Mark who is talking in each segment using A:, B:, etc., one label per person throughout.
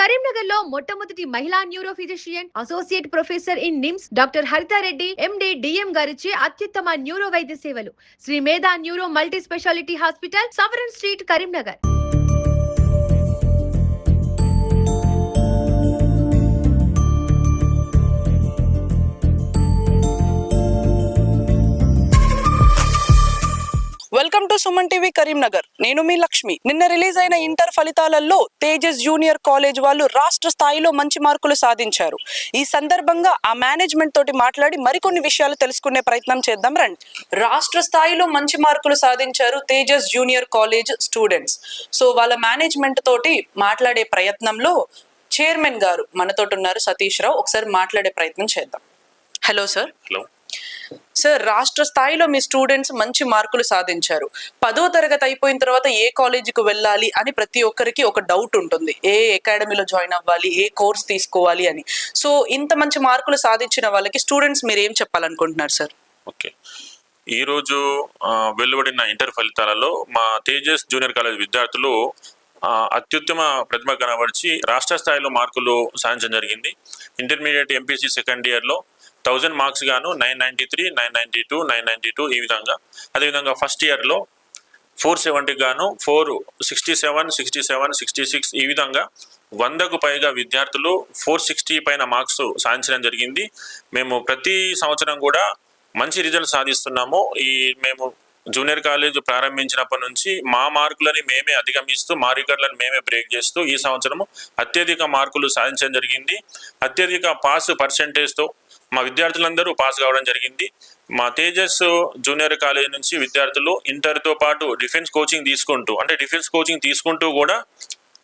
A: కరీంనగర్ లో మొట్టమొదటి మహిళా neuro physician associate professor in NIMS doctor Haritha Reddy MD DM గారిచే అత్యుత్తమ న్యూరో వైద్య సేవలు Sri Medha neuro multi speciality hospital Savaran street Karimnagar.
B: Welcome to Suman TV Karimnagar. నేను మీ లక్ష్మి. నిన్న రిలీజ్ అయిన ఇంటర్ ఫలితాలలో తేజస్ జూనియర్ కాలేజ్ వాళ్ళు రాష్ట్ర స్థాయిలో మంచి మార్కులు సాధించారు. ఈ సందర్భంగా ఆ మేనేజ్మెంట్ తోటి మాట్లాడి మరికొన్ని విషయాలు తెలుసుకునే ప్రయత్నం చేద్దాం రండి. రాష్ట్ర స్థాయిలో మంచి మార్కులు సాధించారు Tejas junior college students. So వాళ్ళ మేనేజ్మెంట్ తోటి మాట్లాడే ప్రయత్నంలో చైర్మన్ గారు మనతోటి ఉన్నారు, సతీష్ రావు. ఒకసారి మాట్లాడే ప్రయత్నం చేద్దాం. Hello sir.
C: హలో
B: సార్, రాష్ట్ర స్థాయిలో మీ స్టూడెంట్స్ మంచి మార్కులు సాధించారు. 10వ తరగతి అయిపోయిన తర్వాత ఏ కాలేజీకి వెళ్ళాలి అని ప్రతి ఒక్కరికి ఒక డౌట్ ఉంటుంది. ఏ అకాడమీలో జాయిన్ అవ్వాలి, ఏ కోర్స్ తీసుకోవాలి అని. సో ఇంత మంచి మార్కులు సాధించిన వాళ్ళకి స్టూడెంట్స్ మీరు ఏం చెప్పాలనుకుంటున్నారు సార్?
C: ఓకే, ఈరోజు వెలువడిన ఇంటర్ ఫలితాలలో మా తేజస్ జూనియర్ కాలేజ్ విద్యార్థులు అత్యుత్తమ ప్రతిభ కనబరిచి రాష్ట్ర స్థాయిలో మార్కులు సాధించడం జరిగింది. ఇంటర్మీడియట్ ఎంపీసీ సెకండ్ ఇయర్లో 1000 మార్క్స్ గాను 993, 992, 992 ఈ విధంగా. అదేవిధంగా ఫస్ట్ ఇయర్లో 470 గాను 467, 67, 66 ఈ విధంగా 100కు పైగా విద్యార్థులు 460 పైన మార్క్స్ సాధించడం జరిగింది. మేము ప్రతి సంవత్సరం కూడా మంచి రిజల్ట్ సాధిస్తున్నాము. మేము జూనియర్ కాలేజ్ ప్రారంభించినప్పటి నుంచి మా మార్కులని మేమే అధిగమిస్తూ మా రికార్డులను మేమే బ్రేక్ చేస్తూ ఈ సంవత్సరము అత్యధిక మార్కులు సాధించడం జరిగింది. అత్యధిక పాస్ పర్సెంటేజ్తో మా విద్యార్థులందరూ పాస్ కావడం జరిగింది. మా తేజస్ జూనియర్ కాలేజ్ నుంచి విద్యార్థులు ఇంటర్తో పాటు డిఫెన్స్ కోచింగ్ తీసుకుంటూ కూడా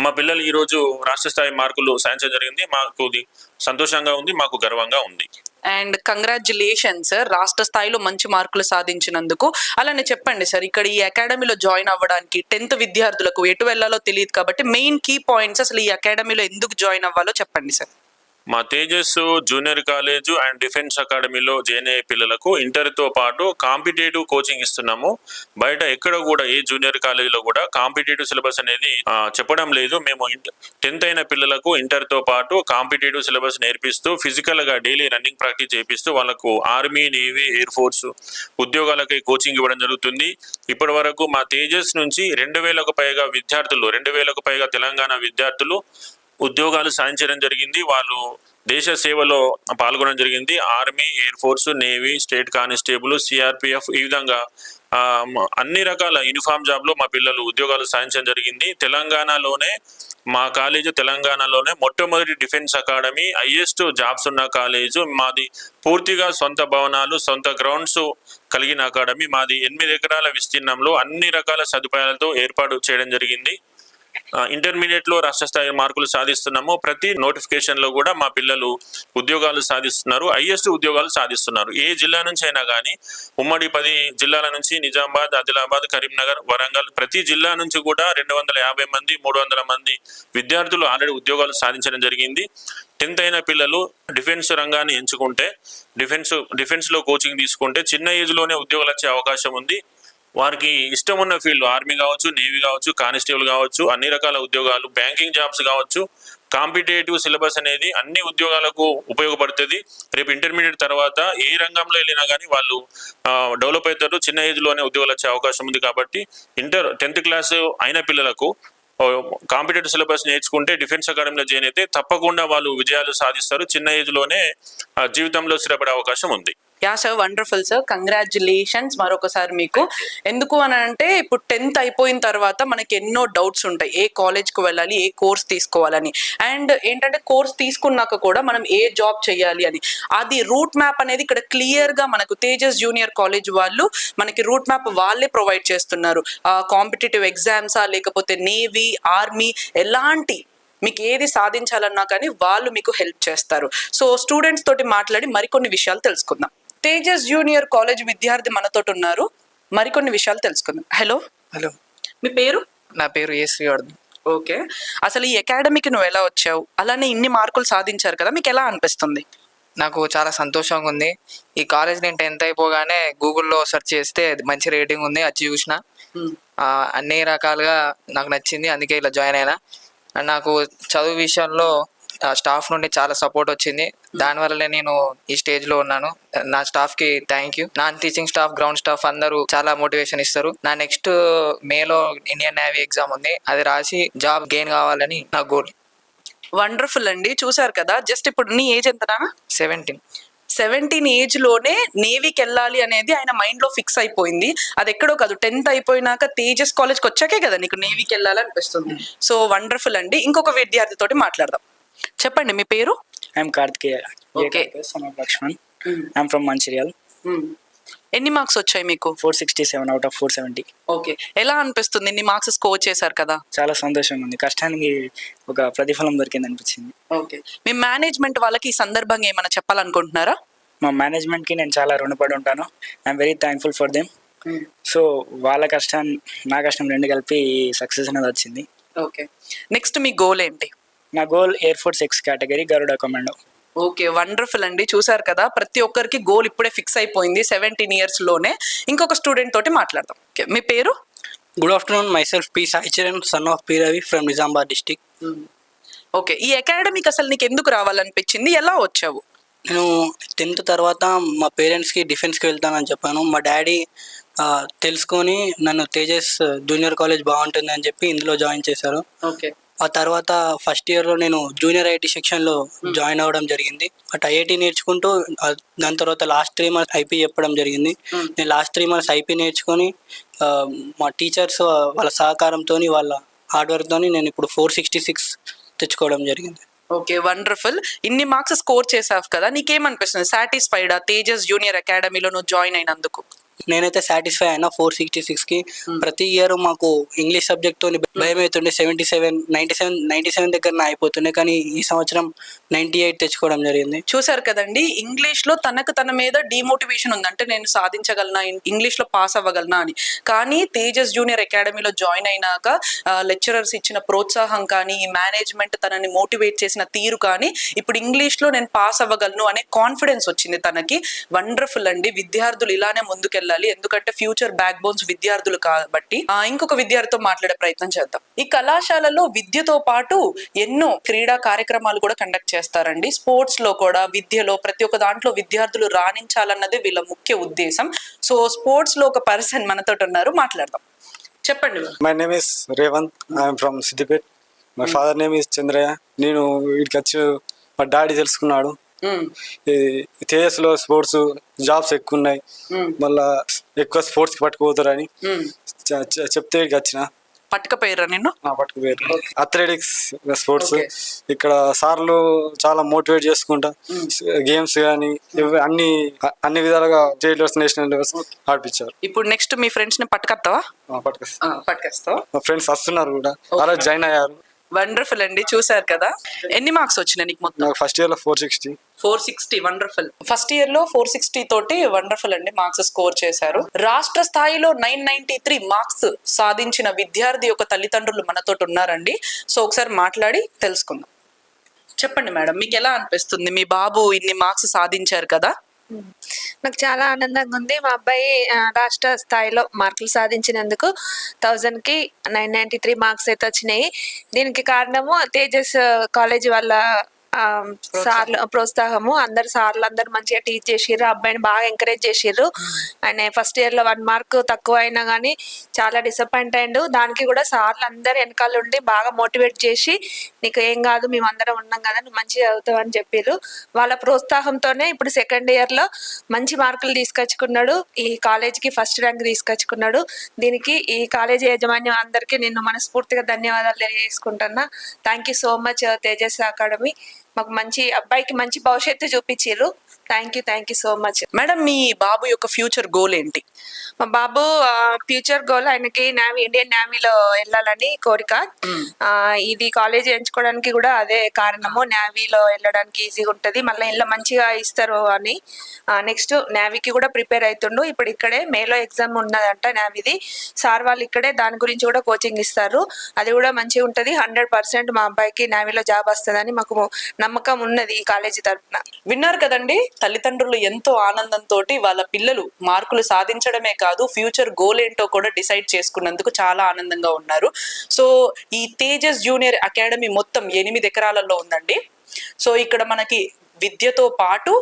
C: మా పిల్లలు ఈరోజు రాష్ట్ర స్థాయి మార్కులు సాధించడం జరిగింది. మాకు సంతోషంగా ఉంది, మాకు గర్వంగా ఉంది.
B: అండ్ కంగ్రాచులేషన్స్ సార్, రాష్ట్ర స్థాయిలో మంచి మార్కులు సాధించినందుకు. అలానే చెప్పండి సార్, ఇక్కడ ఈ అకాడమీలో జాయిన్ అవ్వడానికి 10th విద్యార్థులకు ఎటు వెళ్ళాలో తెలియదు కాబట్టి మెయిన్ కీ పాయింట్స్, అసలు ఈ అకాడమీలో ఎందుకు జాయిన్ అవ్వాలో చెప్పండి సార్.
C: మా Tejas junior college and defence అకాడమీలో జాయిన్ అయ్యే పిల్లలకు ఇంటర్తో పాటు కాంపిటేటివ్ కోచింగ్ ఇస్తున్నాము. బయట ఎక్కడ కూడా ఏ జూనియర్ కాలేజీలో కూడా కాంపిటేటివ్ సిలబస్ అనేది చెప్పడం లేదు. మేము 10th అయిన పిల్లలకు ఇంటర్తో పాటు కాంపిటేటివ్ సిలబస్ నేర్పిస్తూ ఫిజికల్గా డైలీ రన్నింగ్ ప్రాక్టీస్ చేపిస్తూ వాళ్ళకు ఆర్మీ, నేవీ, ఎయిర్ ఫోర్స్ ఉద్యోగాలకై కోచింగ్ ఇవ్వడం జరుగుతుంది. ఇప్పటి వరకు మా తేజస్ నుంచి 2000కు పైగా విద్యార్థులు, 2000కు పైగా తెలంగాణ విద్యార్థులు ఉద్యోగాలు సాధించడం జరిగింది. వాళ్ళు దేశ సేవలో పాల్గొనడం జరిగింది. Army, air force, navy, state constable, CRPF ఈ విధంగా అన్ని రకాల యూనిఫామ్ జాబ్లో మా పిల్లలు ఉద్యోగాలు సాధించడం జరిగింది. తెలంగాణలోనే మా కాలేజీ తెలంగాణలోనే మొట్టమొదటి డిఫెన్స్ అకాడమీ, హైయెస్ట్ జాబ్స్ ఉన్న కాలేజు మాది. పూర్తిగా సొంత భవనాలు, సొంత గ్రౌండ్స్ కలిగిన అకాడమీ మాది. 8 ఎకరాల విస్తీర్ణంలో అన్ని రకాల సదుపాయాలతో ఏర్పాటు చేయడం జరిగింది. ఇంటర్మీడియట్లో రాష్ట్ర స్థాయి మార్కులు సాధిస్తున్నాము. ప్రతి నోటిఫికేషన్లో కూడా మా పిల్లలు ఉద్యోగాలు సాధిస్తున్నారు, హైయెస్ట్ ఉద్యోగాలు సాధిస్తున్నారు. ఏ జిల్లా నుంచి అయినా కానీ ఉమ్మడి 10 జిల్లాల నుంచి నిజామాబాద్, ఆదిలాబాద్, కరీంనగర్, వరంగల్ ప్రతి జిల్లా నుంచి కూడా 250 మంది, 300 మంది విద్యార్థులు ఆల్రెడీ ఉద్యోగాలు సాధించడం జరిగింది. 10th అయిన పిల్లలు డిఫెన్స్ రంగాన్ని ఎంచుకుంటే, డిఫెన్స్లో కోచింగ్ తీసుకుంటే చిన్న ఏజ్లోనే ఉద్యోగాలు వచ్చే అవకాశం ఉంది. వారికి ఇష్టం ఉన్న ఫీల్డ్ ఆర్మీ కావచ్చు, నేవీ కావచ్చు, కానిస్టేబుల్ కావచ్చు, అన్ని రకాల ఉద్యోగాలు, బ్యాంకింగ్ జాబ్స్ కావచ్చు. కాంపిటేటివ్ సిలబస్ అనేది అన్ని ఉద్యోగాలకు ఉపయోగపడుతుంది. రేపు ఇంటర్మీడియట్ తర్వాత ఏ రంగంలో వెళ్ళినా కానీ వాళ్ళు డెవలప్ అవుతారు. చిన్న ఏజ్లోనే ఉద్యోగాలు వచ్చే అవకాశం ఉంది. కాబట్టి 10th క్లాస్ అయిన పిల్లలకు కాంపిటేటివ్ సిలబస్ నేర్చుకుంటే డిఫెన్స్ అకాడమీలో జాయిన్ అయితే తప్పకుండా వాళ్ళు విజయాలు సాధిస్తారు. చిన్న ఏజ్లోనే జీవితంలో స్థిరపడే అవకాశం ఉంది.
B: Yeah sir, wonderful sir, congratulations మరొకసారి మీకు. ఎందుకు అని అంటే ఇప్పుడు 10th అయిపోయిన తర్వాత మనకి ఎన్నో డౌట్స్ ఉంటాయి, ఏ కాలేజ్కి వెళ్ళాలి, ఏ కోర్స్ తీసుకోవాలని. అండ్ ఏంటంటే కోర్స్ తీసుకున్నాక కూడా మనం ఏ జాబ్ చేయాలి అని, అది రూట్ మ్యాప్ అనేది ఇక్కడ క్లియర్గా మనకు తేజస్ జూనియర్ కాలేజ్ వాళ్ళు మనకి రూట్ మ్యాప్ వాళ్ళే ప్రొవైడ్ చేస్తున్నారు. కాంపిటేటివ్ ఎగ్జామ్సా లేకపోతే నేవీ, ఆర్మీ, ఎలాంటి మీకు ఏది సాధించాలన్నా కానీ వాళ్ళు మీకు హెల్ప్ చేస్తారు. సో స్టూడెంట్స్ తోటి మాట్లాడి మరికొన్ని విషయాలు తెలుసుకుందాం. తేజస్ జూనియర్ కాలేజ్ విద్యార్థి మనతో ఉన్నారు, మరికొన్ని విషయాలు తెలుసుకుందాం. హలో. మీ పేరు?
D: నా పేరు ఏ శ్రీవర్ధన్.
B: ఓకే, అసలు ఈ అకాడమీకి నువ్వు ఎలా వచ్చావు, అలానే ఇన్ని మార్కులు సాధించారు కదా, మీకు ఎలా అనిపిస్తుంది?
D: నాకు చాలా సంతోషంగా ఉంది. ఈ కాలేజ్ నేను 10th అయిపోగానే గూగుల్లో సెర్చ్ చేస్తే మంచి రేటింగ్ ఉంది, అది చూసిన అన్ని రకాలుగా నాకు నచ్చింది, అందుకే ఇలా జాయిన్ అయినా. నాకు చదువు విషయంలో స్టాఫ్ నుండి చాలా సపోర్ట్ వచ్చింది. దానివల్లనే నేను ఈ స్టేజ్లో ఉన్నాను. నా స్టాఫ్కి thank you. Non teaching staff, ground staff అందరూ చాలా మోటివేషన్ ఇస్తారు. నా నెక్స్ట్ మేలో ఇండియన్ నేవీ ఎగ్జామ్ ఉంది, అది రాసి జాబ్ గెయిన్ కావాలని నా గోల్.
B: వండర్ఫుల్ అండి, చూసారు కదా. జస్ట్ ఇప్పుడు నీ ఏజ్ ఎంతనా?
D: 17
B: ఏజ్ లోనే నేవీకి వెళ్ళాలి అనేది ఆయన మైండ్ లో ఫిక్స్ అయిపోయింది. అది ఎక్కడో కాదు, 10th అయిపోయినాక తేజస్ కాలేజ్కి వచ్చాకే కదా నీకు నేవీకి వెళ్ళాలనిపిస్తుంది. సో వండర్ఫుల్ అండి. ఇంకొక విద్యార్థితోటి మాట్లాడదాం. చెప్పండి, మీ పేరు?
E: I'm Karthikeya.
B: Okay.
E: Son of Lakshman. I'm from Mancherial.
B: ఎన్ని మార్క్స్ వచ్చాయి మీకు?
E: 467 out of 470.
B: ఓకే, ఎలా అనిపిస్తుంది? ఇన్ని మార్క్స్ స్కోర్ చేశారు కదా.
E: చాలా సంతోషంగా ఉంది. కష్టానికి ఒక ప్రతిఫలం దొరికింది అనిపించింది.
B: ఓకే, మీ మేనేజ్మెంట్ వాళ్ళకి ఈ సందర్భంగా ఏమైనా చెప్పాలనుకుంటున్నారా?
E: మా మేనేజ్మెంట్కి నేను చాలా రుణపడి ఉంటాను. I'm very thankful for them. So వాళ్ళ కష్టం నా కష్టం రెండు కలిపి సక్సెస్ అనేది వచ్చింది.
B: ఓకే, నెక్స్ట్ మీ గోల్ ఏంటి?
E: నా goal air force X category Garuda commando.
B: Okay, wonderful అండి. చూసారు కదా, ప్రతి ఒక్కరికి గోల్ ఇప్పుడే ఫిక్స్ అయిపోయింది 17 years లోనే. ఇంకొక స్టూడెంట్ తోటి మాట్లాడదాం. ఓకే, మీ పేరు?
F: Good afternoon, myself P. Saicharan, son of P. Ravi from Nizamabad district.
B: Okay, ఈ అకాడమీకి అసలు నీకు ఎందుకు రావాలనిపించింది? ఎలా వచ్చావు?
F: నేను 10th తర్వాత మా పేరెంట్స్కి డిఫెన్స్కి వెళ్తానని చెప్పాను. మా డాడీ తెలుసుకొని నన్ను తేజస్ జూనియర్ కాలేజ్ బాగుంటుంది అని చెప్పి ఇందులో జాయిన్ చేశారు.
B: ఓకే,
F: ఆ తర్వాత ఫస్ట్ ఇయర్లో నేను జూనియర్ ఐటీ సెక్షన్లో జాయిన్ అవ్వడం జరిగింది. బట్ ఐఐటి నేర్చుకుంటూ దాని తర్వాత లాస్ట్ 3 months ఐపీ చెప్పడం జరిగింది. నేను లాస్ట్ 3 months ఐపీ నేర్చుకొని మా టీచర్స్ వాళ్ళ సహకారంతో వాళ్ళ హార్డ్ వర్క్తో నేను ఇప్పుడు 466 తెచ్చుకోవడం జరిగింది.
B: Okay, wonderful. ఇన్ని మార్క్స్ స్కోర్ చేసావు కదా, నీకేమనిపిస్తుంది? సాటిస్ఫైడా తేజస్ జూనియర్ అకాడమీలో నువ్వు జాయిన్ అయినందుకు?
F: నేనైతే సాటిస్ఫై అయినా 466కి. ప్రతి ఇయర్ మాకు ఇంగ్లీష్ సబ్జెక్ట్తో భయం అవుతుండే, 97 దగ్గర అయిపోతుండే, కానీ ఈ సంవత్సరం 98 తెచ్చుకోవడం జరిగింది.
B: చూసారు కదండి, ఇంగ్లీష్ లో తన మీద డిమోటివేషన్ ఉంది, అంటే నేను సాధించగలనా, ఇంగ్లీష్ లో పాస్ అవ్వగలనా అని. కానీ తేజస్ జూనియర్ అకాడమీలో జాయిన్ అయినాక లెక్చరర్స్ ఇచ్చిన ప్రోత్సాహం కానీ, ఈ మేనేజ్మెంట్ తనని మోటివేట్ చేసిన తీరు కానీ, ఇప్పుడు ఇంగ్లీష్ లో నేను పాస్ అవ్వగలను అనే కాన్ఫిడెన్స్ వచ్చింది తనకి. వండర్ఫుల్ అండి. విద్యార్థులు ఇలానే ముందుకెళ్ళాలి, ఎందుకంటే ఫ్యూచర్ బ్యాక్ బోన్స్ విద్యార్థులు కాబట్టి. ఇంకొక విద్యార్థితో మాట్లాడే ప్రయత్నం చేద్దాం. ఈ కళాశాలలో విద్యతో పాటు ఎన్నో క్రీడా కార్యక్రమాలు కూడా కండక్ట్ చేస్తారండి. స్పోర్ట్స్ లో కూడా, విద్యలో, ప్రతి ఒక్క దాంట్లో విద్యార్థులు రాణించాలన్నది వీళ్ళ ముఖ్య ఉద్దేశం. సో స్పోర్ట్స్ లో ఒక పర్సన్ మనతో ఉన్నారు, మాట్లాడదాం. చెప్పండి.
G: My name is Revanth. I'm from Siddipet. My father name is Chandraiah. నేను వీడికి వచ్చి మా డాడీ తెలుసుకున్నాడు. తేజస్ లో స్పోర్ట్స్ జాబ్స్ ఎక్కువ ఉన్నాయి, మళ్ళా ఎక్కువ స్పోర్ట్స్ కి పట్టుకుపోతారని చెప్తే వీడికి వచ్చిన.
B: పట్టుకపోయారా నిన్ను?
G: పట్టుకుపోయారు. అథ్లెటిక్స్ స్పోర్ట్స్ ఇక్కడ సార్లు చాలా మోటివేట్ చేసుకుంటా గేమ్స్ కానీ అన్ని విధాలుగా స్టేట్ లెవెల్స్, నేషనల్ లెవెల్స్ ఆడిపించారు.
B: ఇప్పుడు నెక్స్ట్ మీ ఫ్రెండ్స్ ని పట్టుకొస్తావా? పట్టుకొస్తావా?
G: మా ఫ్రెండ్స్ వస్తున్నారు కూడా, అలా జాయిన్ అయ్యారు.
B: వండర్ఫుల్ అండి. చూసారు కదా, ఎన్ని మార్క్స్ వచ్చినాయి నీకు మొత్తం?
G: నాకు ఫస్ట్ ఇయర్ లో 460.
B: వండర్ఫుల్. ఫస్ట్ ఇయర్ లో 460 తోటి వండర్ఫుల్ అండి మార్క్స్ స్కోర్ చేశారు. రాష్ట్ర స్థాయిలో 993 మార్క్స్ సాధించిన విద్యార్థి యొక్క తల్లిదండ్రులు మనతో ఉన్నారండి. సో ఒకసారి మాట్లాడి తెలుసుకుందాం. చెప్పండి మేడం, మీకు ఎలా అనిపిస్తుంది? మీ బాబు ఇన్ని మార్క్స్ సాధించారు కదా.
H: నాకు చాలా ఆనందంగా ఉంది. మా అబ్బాయి రాష్ట్ర స్థాయిలో మార్కులు సాధించినందుకు 1000కి 993 మార్క్స్ అయితే వచ్చినాయి. దీనికి కారణము తేజస్ కాలేజ్ వాళ్ళ సార్లు ప్రోత్సాహము. సార్లు అందరు మంచిగా టీచ్ చేసిర్రు, అబ్బాయిని బాగా ఎంకరేజ్ చేసిర్రు. ఆయన ఫస్ట్ ఇయర్ లో 1 మార్క్ తక్కువ అయినా కానీ చాలా డిసప్పాయింట్ అయ్యిండు. దానికి కూడా సార్లు అందరు వెనకాల ఉండి బాగా మోటివేట్ చేసి, నీకు ఏం కాదు, మేము అందరం ఉన్నాం కదా, నువ్వు మంచిగా చదువుతావు అని చెప్పిర్రు. వాళ్ళ ప్రోత్సాహంతోనే ఇప్పుడు సెకండ్ ఇయర్ లో మంచి మార్కులు తీసుకొచ్చుకున్నాడు. ఈ కాలేజీకి ఫస్ట్ ర్యాంక్ తీసుకొచ్చుకున్నాడు. దీనికి ఈ కాలేజీ యాజమాన్యం అందరికీ నేను మనస్ఫూర్తిగా ధన్యవాదాలు తెలియజేసుకుంటున్నా. Thank you so much Tejas Academy. మాకు అబ్బాయికి మంచి భవిష్యత్తు చూపించారు. Thank you so much.
B: Madam, మీ బాబు యొక్క ఫ్యూచర్ గోల్ ఏంటి?
H: మా బాబు ఫ్యూచర్ గోల్ ఆయనకి ఇండియన్ నేవీలో వెళ్ళాలని కోరిక. ఇది కాలేజ్ ఎంచుకోవడానికి కూడా అదే కారణము. నేవీలో వెళ్ళడానికి ఈజీగా ఉంటుంది, మళ్ళీ ఇలా మంచిగా ఇస్తారు అని. నెక్స్ట్ నేవీకి కూడా ప్రిపేర్ అవుతుండు. ఇప్పుడు ఇక్కడే మేలో ఎగ్జామ్ ఉన్నదంట నేవీది. సార్ వాళ్ళు ఇక్కడే దాని గురించి కూడా కోచింగ్ ఇస్తారు. అది కూడా మంచిగా ఉంటుంది. 100% మా అబ్బాయికి నేవీలో జాబ్ వస్తుందని మాకు నమ్మకం ఉన్నది ఈ కాలేజీ తరఫున.
B: విన్నారు కదండి, తల్లిదండ్రులు ఎంతో ఆనందంతో వాళ్ళ పిల్లలు మార్కులు సాధించడమే కాదు ఫ్యూచర్ గోల్ ఏంటో కూడా డిసైడ్ చేసుకున్నందుకు చాలా ఆనందంగా ఉన్నారు. సో ఈ తేజస్ జూనియర్ అకాడమీ మొత్తం 8 ఎకరాలలో ఉందండి. సో ఇక్కడ మనకి విద్యతో పాటు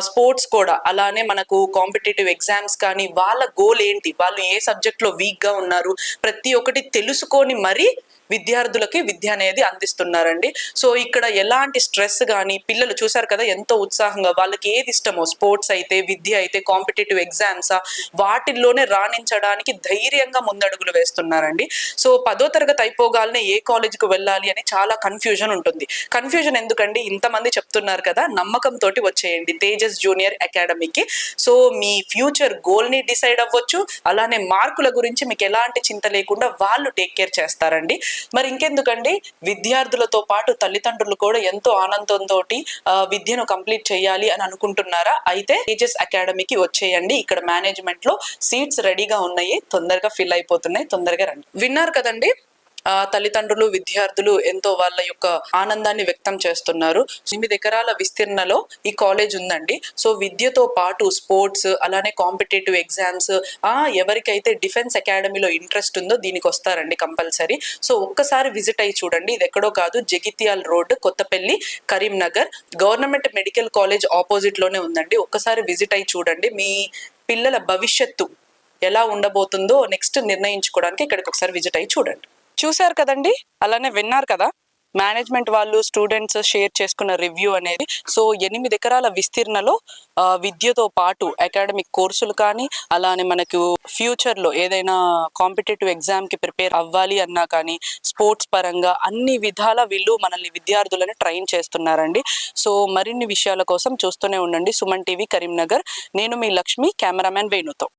B: స్పోర్ట్స్ కూడా, అలానే మనకు కాంపిటేటివ్ ఎగ్జామ్స్ కానీ వాళ్ళ గోల్ ఏంటి, వాళ్ళు ఏ సబ్జెక్ట్లో వీక్గా ఉన్నారు, ప్రతి ఒక్కటి తెలుసుకొని మరీ విద్యార్థులకి విద్య అనేది అందిస్తున్నారండి. సో ఇక్కడ ఎలాంటి స్ట్రెస్ కానీ, పిల్లలు చూసారు కదా ఎంతో ఉత్సాహంగా వాళ్ళకి ఏది ఇష్టమో, స్పోర్ట్స్ అయితే, విద్య అయితే, కాంపిటేటివ్ ఎగ్జామ్సా, వాటిల్లోనే రాణించడానికి ధైర్యంగా ముందడుగులు వేస్తున్నారండి. సో 10వ తరగతి అయిపోగానే ఏ కాలేజీకి వెళ్ళాలి అని చాలా కన్ఫ్యూజన్ ఉంటుంది. కన్ఫ్యూజన్ ఎందుకండి, ఇంతమంది చెప్తున్నారు కదా, నమ్మకంతో వచ్చేయండి తేజస్ జూనియర్ అకాడమీకి. సో మీ ఫ్యూచర్ గోల్ని డిసైడ్ అవ్వచ్చు, అలానే మార్కుల గురించి మీకు ఎలాంటి చింత లేకుండా వాళ్ళు టేక్ కేర్ చేస్తారండి. మరి ఇంకెందుకండి, విద్యార్థులతో పాటు తల్లిదండ్రులు కూడా ఎంతో ఆనందంతో విద్యను కంప్లీట్ చేయాలి అని అనుకుంటున్నారా? అయితే తేజస్ అకాడమీకి వచ్చేయండి. ఇక్కడ మేనేజ్మెంట్ లో సీట్స్ రెడీగా ఉన్నాయి, తొందరగా ఫిల్ అయిపోతున్నాయి, తొందరగా రండి. విన్నారు కదండి, తల్లిదండ్రులు విద్యార్థులు ఎంతో వాళ్ళ యొక్క ఆనందాన్ని వ్యక్తం చేస్తున్నారు. 8 ఎకరాల విస్తీర్ణలో ఈ కాలేజ్ ఉందండి. సో విద్యతో పాటు స్పోర్ట్స్, అలానే కాంపిటేటివ్ ఎగ్జామ్స్, ఎవరికైతే డిఫెన్స్ అకాడమీలో ఇంట్రెస్ట్ ఉందో దీనికి వస్తారండి కంపల్సరీ. సో ఒక్కసారి విజిట్ అయ్యి చూడండి. ఇది ఎక్కడో కాదు, Jagtial road, Kothapalli, Karimnagar. Government medical college opposite లోనే ఉందండి. ఒక్కసారి విజిట్ అయ్యి చూడండి. మీ పిల్లల భవిష్యత్తు ఎలా ఉండబోతుందో నెక్స్ట్ నిర్ణయించుకోవడానికి ఇక్కడికి ఒకసారి విజిట్ అయ్యి చూడండి. చూశారు కదండి, అలానే విన్నారు కదా మేనేజ్మెంట్ వాళ్ళు స్టూడెంట్స్ షేర్ చేసుకున్న రివ్యూ అనేది. సో 8 ఎకరాల విస్తీర్ణలో విద్యతో పాటు అకాడమిక్ కోర్సులు కానీ, అలానే మనకు ఫ్యూచర్లో ఏదైనా కాంపిటేటివ్ ఎగ్జామ్కి ప్రిపేర్ అవ్వాలి అన్నా కానీ, స్పోర్ట్స్ పరంగా అన్ని విధాల వీళ్ళు మనల్ని విద్యార్థులను ట్రైన్ చేస్తున్నారండి. సో మరిన్ని విషయాల కోసం చూస్తూనే ఉండండి సుమన్ టీవీ కరీంనగర్. నేను మీ లక్ష్మి, కెమెరామ్యాన్ వేణుతో.